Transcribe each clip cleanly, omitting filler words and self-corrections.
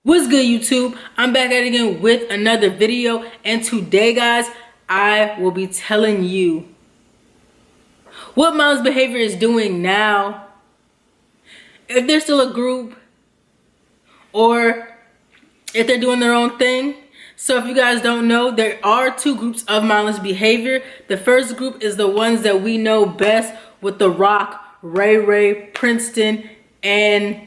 What's good, YouTube? I'm back at it again with another video, and today, guys, I will be telling you what Mindless Behavior is doing now, if they're still a group, or if they're doing their own thing. So if you guys don't know, there are two groups of Mindless Behavior. The first group is the ones that we know best, with the Roc Royal, Princeton, and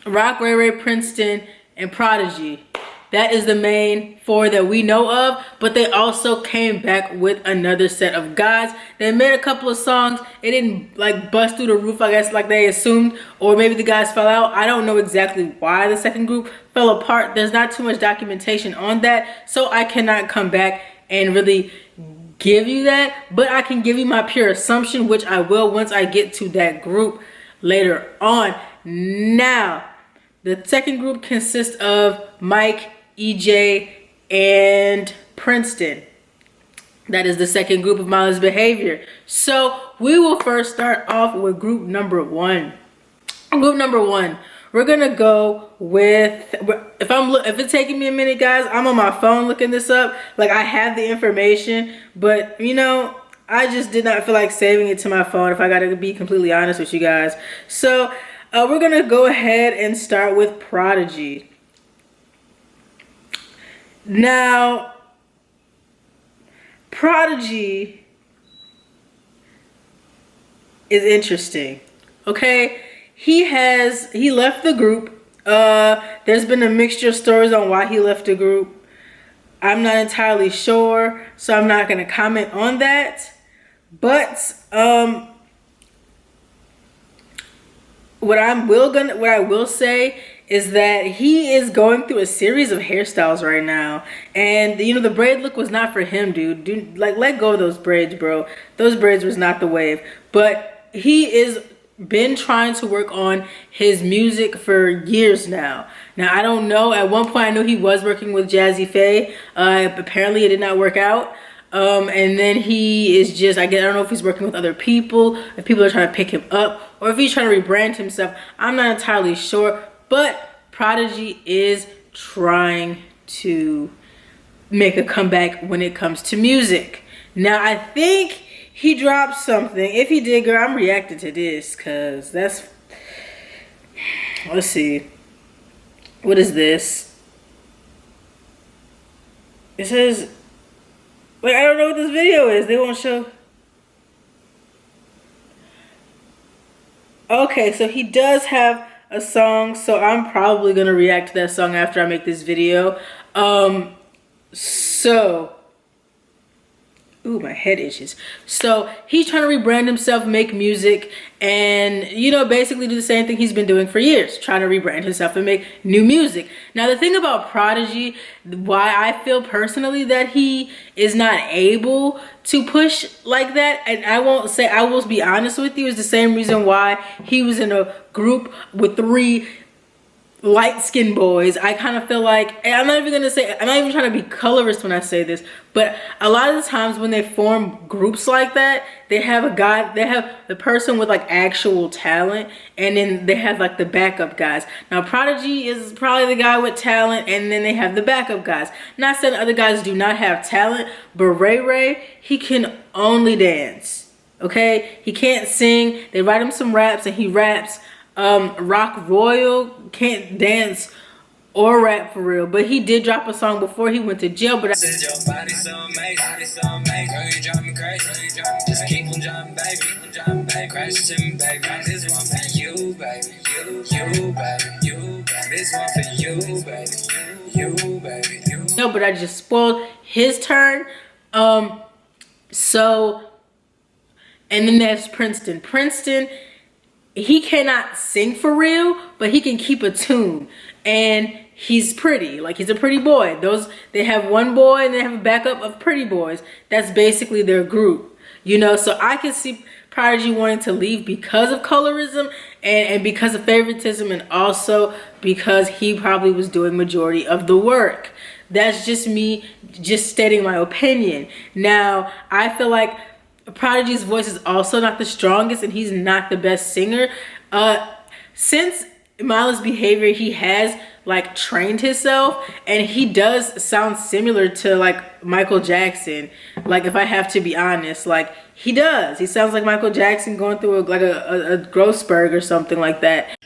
Princeton, and Prodigy. That is the main four that we know of, but they also came back with another set of guys. They made a couple of songs. It didn't like bust through the roof, I guess, like they assumed, or maybe the guys fell out. I don't know exactly why the second group fell apart. There's not too much documentation on that, so I cannot come back and really give you that, but I can give you my pure assumption, which I will once I get to that group later on. Now, the second group consists of Mike, EJ, and Princeton. That is the second group of Mindless Behavior. So we will first start off with group number one. Group number one, we're gonna go with, if it's taking me a minute, guys, I'm on my phone looking this up. Like, I have the information, but you know, I just did not feel like saving it to my phone, if I gotta be completely honest with you guys. So we're gonna go ahead and start with Prodigy. Now, Prodigy is interesting. Okay, he left the group. There's been a mixture of stories on why he left the group. I'm not entirely sure, so I'm not gonna comment on that. But what I will say is that he is going through a series of hairstyles right now, and you know, the braid look was not for him, dude. Like, let go of those braids, bro. Those braids was not the wave. But he is been trying to work on his music for years now. Now, I don't know, at one point I knew he was working with Jazzy Faye. Apparently it did not work out. And then he is just, I don't know if he's working with other people, if people are trying to pick him up, or if he's trying to rebrand himself. I'm not entirely sure, but Prodigy is trying to make a comeback when it comes to music. Now, I think he dropped something. If he did, girl, I'm reacting to this, because that's, let's see. What is this? It says, wait, I don't know what this video is. They won't show. Okay, so he does have a song, so I'm probably gonna react to that song after I make this video. Ooh, my head itches. So he's trying to rebrand himself, make music, and you know, basically do the same thing he's been doing for years, trying to rebrand himself and make new music. Now, the thing about Prodigy, why I feel personally that he is not able to push like that, and I will be honest with you, is the same reason why he was in a group with 3 light-skinned boys. I kind of feel like, and I'm not even trying to be colorist when I say this, but a lot of the times when they form groups like that, they have the person with like actual talent, and then they have like the backup guys. Now, Prodigy is probably the guy with talent, and then they have the backup guys. Not saying other guys do not have talent, but Ray, he can only dance, okay? He can't sing. They write him some raps and he raps. Roc Royal can't dance or rap for real, but he did drop a song before he went to jail. But no, but I just spoiled his turn. So, and then there's Princeton. He cannot sing for real, but he can keep a tune, and he's pretty. Like, he's a pretty boy. They have one boy and they have a backup of pretty boys. That's basically their group, you know. So I can see Prodigy wanting to leave because of colorism and because of favoritism, and also because he probably was doing majority of the work. That's just me just stating my opinion. Now, I feel like Prodigy's voice is also not the strongest, and he's not the best singer. Since Mindless Behavior, he has like trained himself, and he does sound similar to like Michael Jackson. Like, if I have to be honest, like he does. He sounds like Michael Jackson going through a growth spurt or something like that.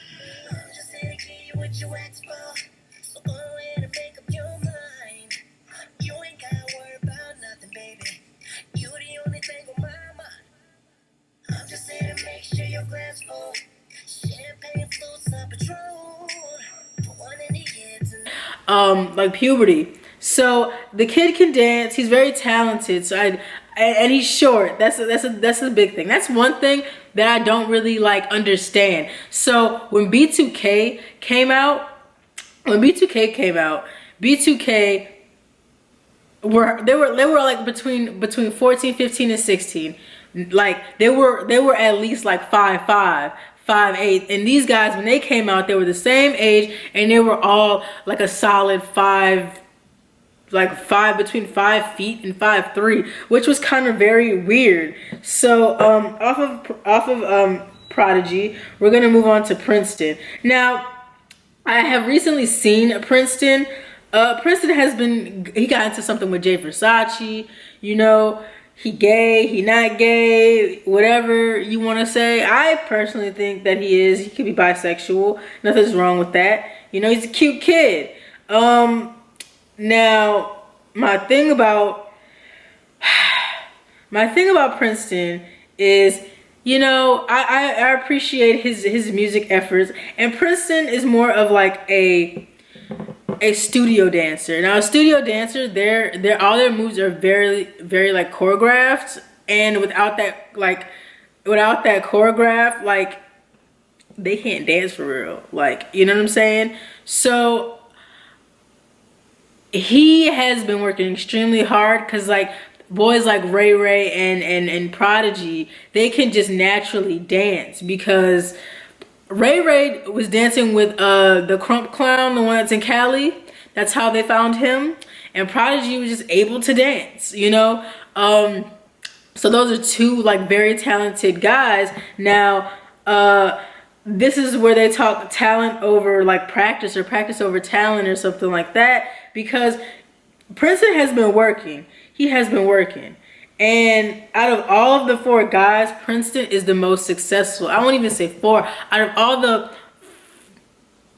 Like puberty. So the kid can dance. He's very talented. And he's short. That's a big thing. That's one thing that I don't really like understand. So when B2K came out, B2K they were like between 14, 15, and 16. Like they were at least like 5'5", 5'8", and these guys, when they came out, they were the same age, and they were all like a solid between 5 feet and 5'3", which was kind of very weird. So off of Prodigy, we're gonna move on to Princeton. Now, I have recently seen Princeton. Princeton he got into something with Jay Versace. You know, he gay, he not gay, whatever you want to say. I personally think that he is. He could be bisexual. Nothing's wrong with that. You know, he's a cute kid. Now, my thing about Princeton is, you know, I appreciate his music efforts, and Princeton is more of like a studio dancer. Now, a studio dancer, all their moves are very, very like choreographed, and without that choreograph, like they can't dance for real. Like, you know what I'm saying? So he has been working extremely hard, because like boys like Ray Ray and Prodigy, they can just naturally dance, because Ray Ray was dancing with the Crump Clown, the one that's in Cali. That's how they found him. And Prodigy was just able to dance, you know? So those are two like very talented guys. Now, this is where they talk talent over like practice, or practice over talent, or something like that, because Princeton has been working. He has been working. And out of all of the 4 guys, Princeton is the most successful. I won't even say 4. Out of all the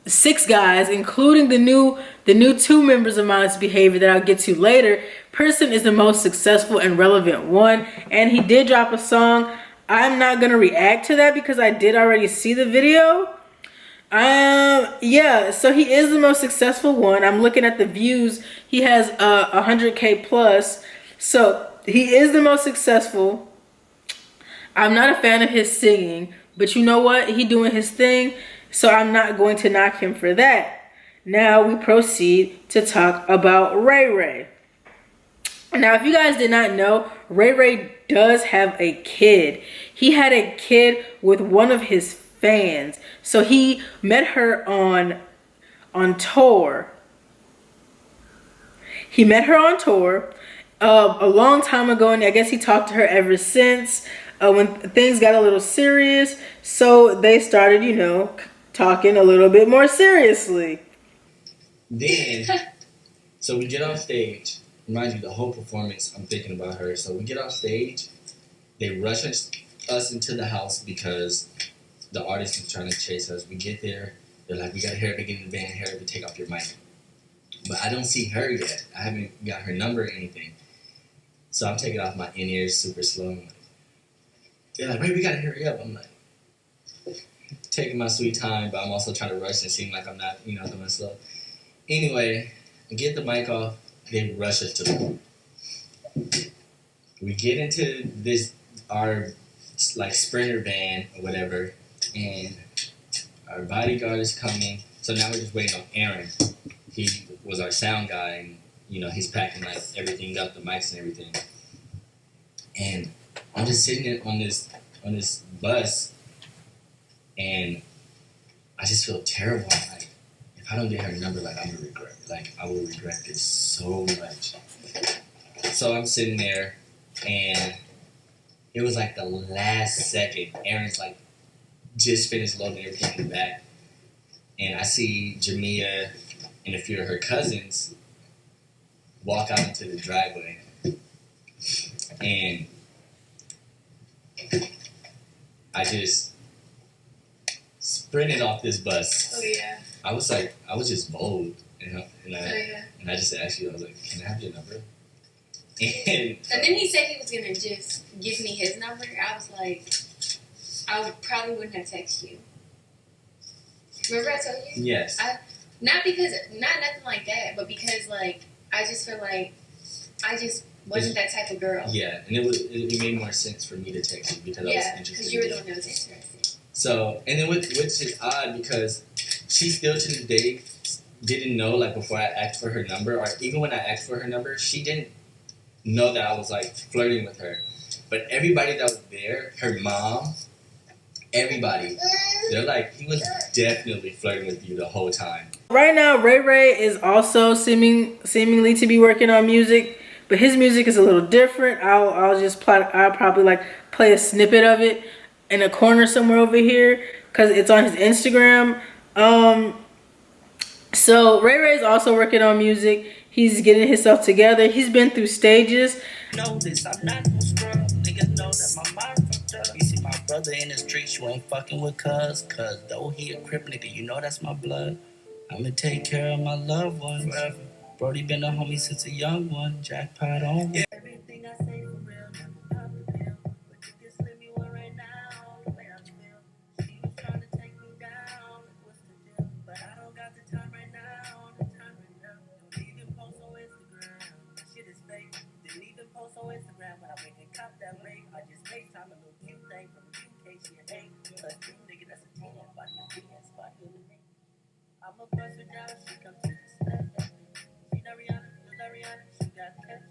6 guys, including the new 2 members of Mindless Behavior that I'll get to later, Princeton is the most successful and relevant one. And he did drop a song. I'm not going to react to that because I did already see the video. Yeah, so he is the most successful one. I'm looking at the views. He has 100K plus. So he is the most successful. I'm not a fan of his singing, but you know what? He doing his thing, so I'm not going to knock him for that. Now we proceed to talk about Ray Ray. Now, if you guys did not know, Ray Ray does have a kid. He had a kid with one of his fans. So he met her on tour. He met her on tour a long time ago, and I guess he talked to her ever since when things got a little serious. So they started, you know, talking a little bit more seriously. Then, so we get off stage. Mind you, the whole performance, I'm thinking about her. So we get off stage. They rush us into the house because the artist is trying to chase us. We get there. They're like, we got to hurry up and get in the van, hurry up and take off your mic. But I don't see her yet. I haven't got her number or anything. So I'm taking off my in-ears super slow. They're like, wait, we got to hurry up. I'm like, taking my sweet time, but I'm also trying to rush and seem like I'm not, you know, doing slow. Anyway, I get the mic off. They rush us to the room. We get into our like Sprinter van or whatever, and our bodyguard is coming. So now we're just waiting on Aaron. He was our sound guy, and you know he's packing like everything up, the mics and everything. And I'm just sitting on this bus, and I just feel terrible. I'm like, if I don't get her number, like I'm gonna regret. Like I will regret this so much. So I'm sitting there, and it was like the last second. Aaron's like just finished loading everything in the back, and I see Jamia and a few of her cousins walk out into the driveway, and I just sprinted off this bus. Oh yeah. I was just bold, and I just asked you. I was like, "Can I have your number?" And then he said he was gonna just give me his number. I was like, probably wouldn't have texted you. Remember I told you? Yes. Not nothing like that, but because like I just feel like I just wasn't that type of girl. Yeah, and it made more sense for me to text you because I was interested. Because you were the one that was interested. So, and then which is odd because she still to this day didn't know, like, before I asked for her number, or even when I asked for her number, she didn't know that I was, like, flirting with her. But everybody that was there, her mom, everybody, they're like, he was definitely flirting with you the whole time. Right now, Ray Ray is also seemingly to be working on music, but his music is a little different. I'll probably like play a snippet of it in a corner somewhere over here because it's on his Instagram. So Ray Ray is also working on music. He's getting himself together. He's been through stages. Know this, I'm not gonna scrub. Niggas know that my mind fucked up. You see my brother in the streets, you ain't fucking with cuz though he a crip nigga, you know that's my blood. I'ma take care of my loved ones forever. Brody been a homie since a young one. Jackpot on. Yeah. Everything I say for real, never pop a pill. But you can slip me one right now, the way I feel. She was trying to take me down, what's the deal? But I don't got the time right now, Don't even post on Instagram, that shit is fake. Didn't even post on Instagram when I went and cop that rape. I just FaceTime a little cute thing from the UK, she an 8. Plus 2 nigga, that's a 10. Body a 10, spot you in the name. I'm a bust her down, she come to the step. She not Rihanna, she got catch.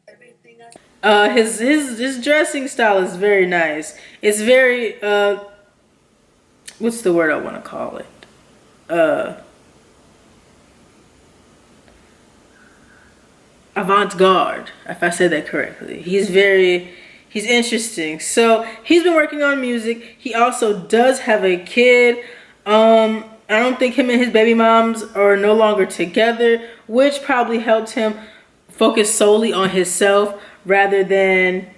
Everything I His dressing style is very nice. It's very what's the word I want to call it? Avant-garde, if I said that correctly. He's interesting. So he's been working on music. He also does have a kid. I don't think him and his baby moms are no longer together, which probably helped him focus solely on himself rather than,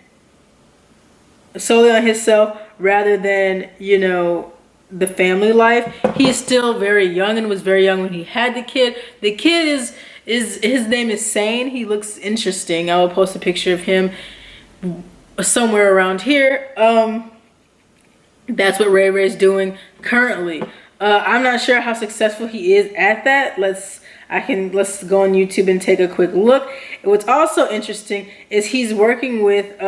you know, the family life. He is still very young and was very young when he had the kid. The kid is his name is Sane. He looks interesting. I will post a picture of him somewhere around here. That's what Ray Ray's doing currently. I'm not sure how successful he is at that. Let's go on YouTube and take a quick look. And what's also interesting is he's working with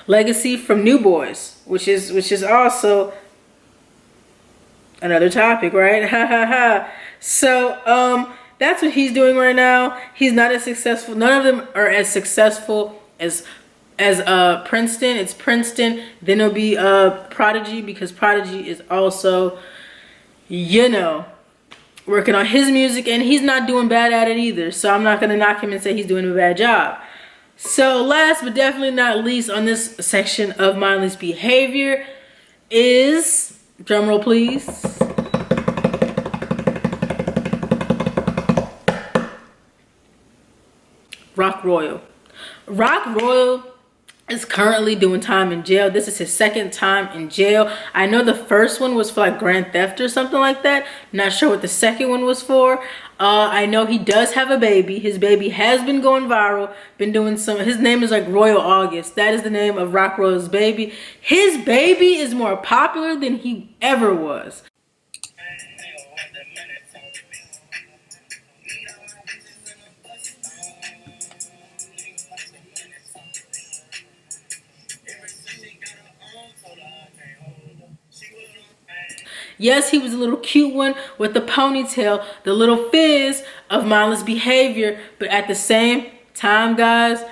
Legacy from New Boys, which is also another topic, right? Ha ha ha. So that's what he's doing right now. He's not as successful. None of them are as successful as Princeton. It's Princeton, then it'll be Prodigy, because Prodigy is also, you know, working on his music, and he's not doing bad at it either. So I'm not gonna knock him and say he's doing a bad job. So last but definitely not least on this section of Mindless Behavior is, drumroll please, Roc Royal. Roc Royal is currently doing time in jail. This is his second time in jail. I know the first one was for like grand theft or something like that. Not sure what the second one was for. I know he does have a baby. His baby has been going viral. Been doing some, his name is like Royal August. That is the name of Roc Royal's baby. His baby is more popular than he ever was. Yes, he was a little cute one with the ponytail, the little fizz of Mindless Behavior. But at the same time, guys,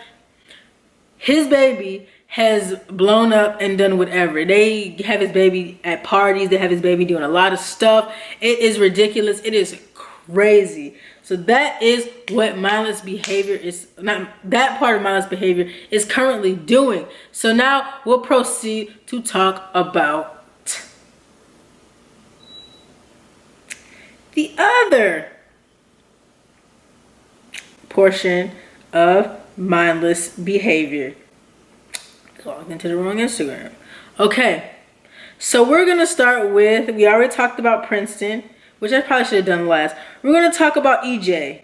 his baby has blown up and done whatever. They have his baby at parties. They have his baby doing a lot of stuff. It is ridiculous. It is crazy. So that is what mindless behavior is, not that part of mindless behavior is currently doing. So now we'll proceed to talk about the other portion of mindless behavior. Logged into the wrong Instagram. Okay, so we're gonna start with, we already talked about Princeton, which I probably should have done last. We're gonna talk about EJ.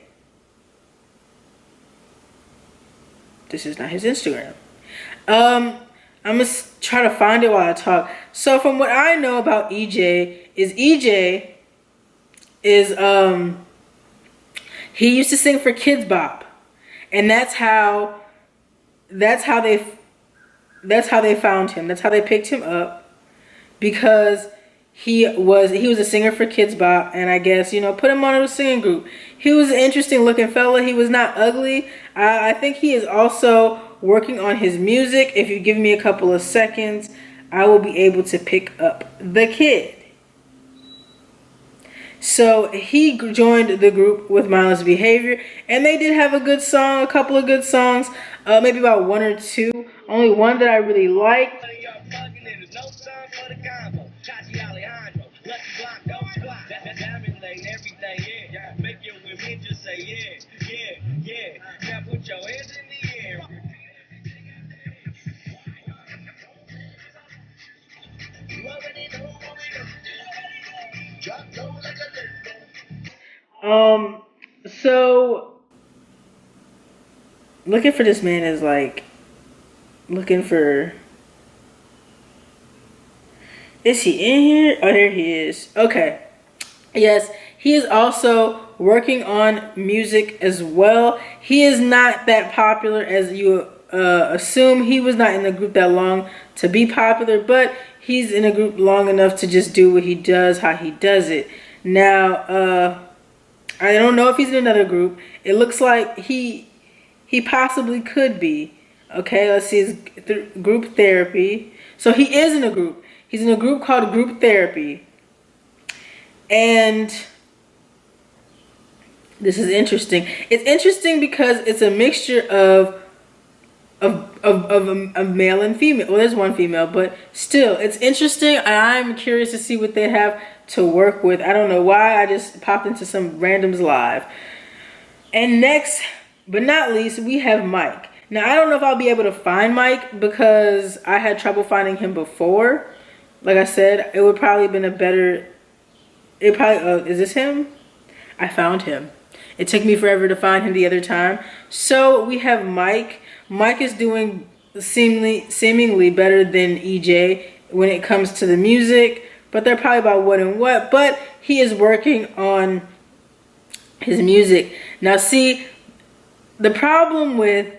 This is not his Instagram. I'm gonna try to find it while I talk. So from what I know about EJ is he used to sing for Kids Bop, and that's how they found him. That's how they picked him up, because he was a singer for Kids Bop, and I guess, you know, put him on a singing group. He was an interesting looking fella. He was not ugly. I think he is also working on his music. If you give me a couple of seconds, I will be able to pick up the kid. So he joined the group with Mindless Behavior, and they did have a good song, a couple of good songs, maybe about one or two. Only one that I really liked. So looking for this man is like looking for, is he in here? Oh, there he is. Okay. Yes, he is also working on music as well. He is not that popular as you assume. He was not in the group that long to be popular, but he's in a group long enough to just do what he does, how he does it. Now, I don't know if he's in another group. It looks like he possibly could be. Okay, let's see his group therapy. So he is in a group. He's in a group called Group Therapy. And this is interesting. It's interesting because it's a mixture of a male and female. Well, there's one female, but still, it's interesting. And I'm curious to see what they have to work with. I don't know why I just popped into some randoms live. And next but not least, we have Mike. Now, I don't know if I'll be able to find Mike because I had trouble finding him before. Like I said, it would probably have been a better... It probably... is this him? I found him. It took me forever to find him the other time. So we have Mike. Mike is doing seemingly better than EJ when it comes to the music. But they're probably about what and what. But he is working on his music. Now see, the problem with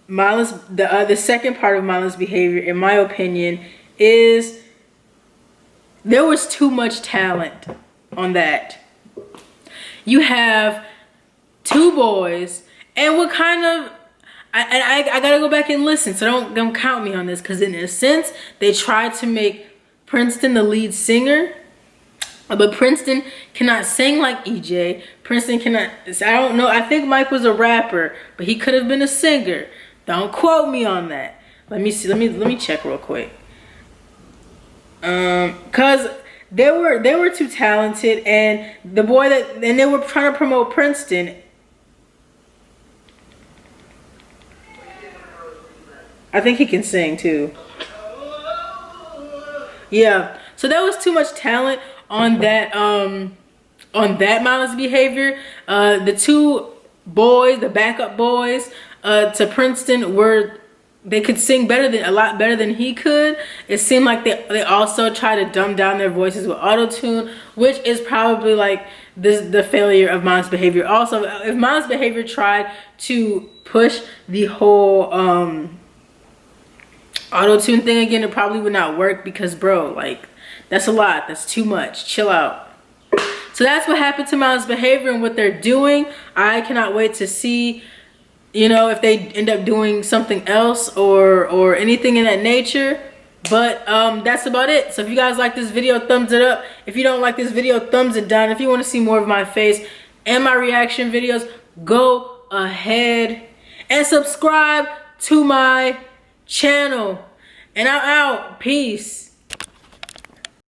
mindless, the second part of mindless behavior, in my opinion, is there was too much talent on that. You have two boys, and what kind of... I gotta go back and listen, so don't count me on this, because in a sense, they tried to make Princeton the lead singer, but Princeton cannot sing like EJ. Princeton cannot... I don't know. I think Mike was a rapper, but he could have been a singer. Don't quote me on that. Let me see. Let me check real quick. Cause they were too talented, and the boy and they were trying to promote Princeton. I think he can sing too. Yeah. So there was too much talent on that mindless behavior. The two boys, the backup boys to Princeton, they could sing a lot better than he could. It seemed like they also try to dumb down their voices with auto-tune, which is probably like the failure of mindless behavior. Also, if mindless behavior tried to push the whole auto-tune thing again, it probably would not work, because bro, like, that's a lot. That's too much. Chill out. So that's what happened to mindless behavior and what they're doing. I cannot wait to see, you know, if they end up doing something else or anything in that nature. But that's about it. So if you guys like this video, thumbs it up. If you don't like this video, thumbs it down. If you want to see more of my face and my reaction videos, go ahead and subscribe to my channel. And I'm out. Peace.